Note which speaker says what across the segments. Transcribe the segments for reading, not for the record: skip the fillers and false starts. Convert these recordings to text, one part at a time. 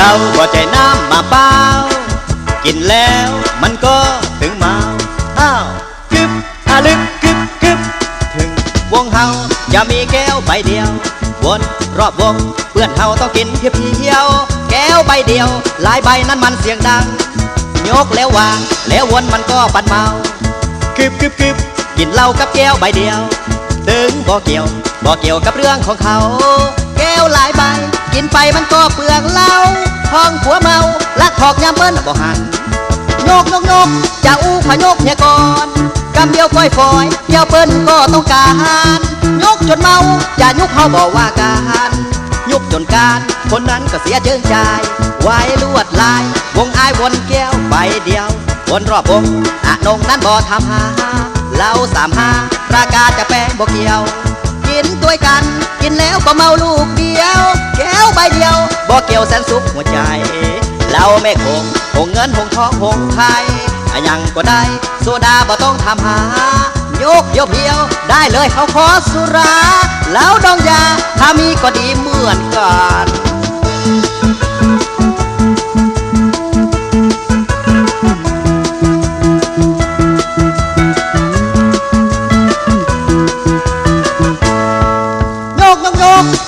Speaker 1: เราก็ใจน้ำมาเปล่ากินแล้วมันก็ถึงเมาอ้าวกึบอาลึกกึบกึบถึงวงเฮาอย่ามีแก้วใบเดียววนรอบวงเพื่อนเฮาต้องกินเพียวแก้วใบเดียวหลายใบนั้นมันเสียงดังยกแล้ววางแล้ววนมันก็ปันเมากึบกึบกึบกินเหล้ากับแก้วใบเดียวถึงบ่เกี่ยวกับเรื่องของเขาแก้วหลายใบกินไปมันก็เปลืองเหล้าห้องผัวเมาลักถอกยามเปิ้นบ่หันโยกจะอู้ขยกเนี่ยก่อนกำเดียวก้อยฝอยเดียวเปิ้นก็ต้องการยกจนเมาจะยุกเขาบอกว่าการยุกจนการคนนั้นก็เสียเจิงใจไว้ลวดลายวงอายวนแก้วใบเดียววนรอบวงอนงนั้นบ่ทำหาเหล้า35ราคาจะแพงบ่เกี่ยวกินด้วยกันกินแล้วก็เมาลูกเดียวแก้วใบเดียวบ่เกี่ยวแสนสุขหัวใจเราไม่คงเงินทองไทยยังก็ได้โซดาบ่ต้องทำหายกเพียวได้เลยเขาขอสุราแล้วดองยาถ้ามีก็ดีเหมือนกัน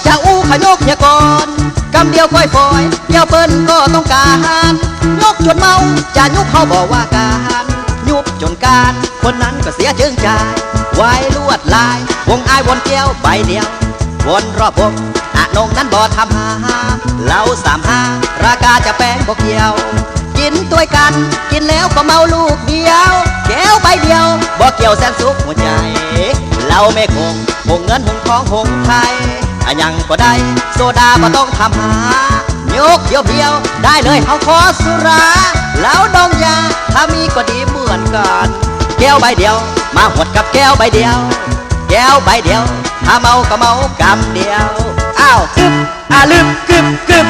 Speaker 1: จะอู้ขยกเนี่ยก่อนกำเดียวก้อยฝอยเดียวเปิ้นก็ต้องการยกจนเมาจะยุบเขาบอกว่าการยุบจนการคนนั้นก็เสียเจิงใจไว้ลวดลายวงอายวนแก้วใบเดียววนรอบวงอนงนั้นบ่ทำหาเหล้า35ราคาจะแพงบ่เกี่ยวกินด้วยกันกินแล้วก็เมาลูกเดียวแก้วใบเดียวบ่เกี่ยวแสนสุขหัวใจเราไม่คงเงินทองไทยยังก็ได้โซดาบ่ต้องทำหายกเพียวได้เลยเขาขอสุราแล้วดองยาถ้ามีก็ดีเหมือนกันแก้วใบเดียวมาหดกับแก้วใบเดียวแก้วใบเดียวถ้าเมาก็เมากำเดียวอ้าวกึบอาลึบกึบ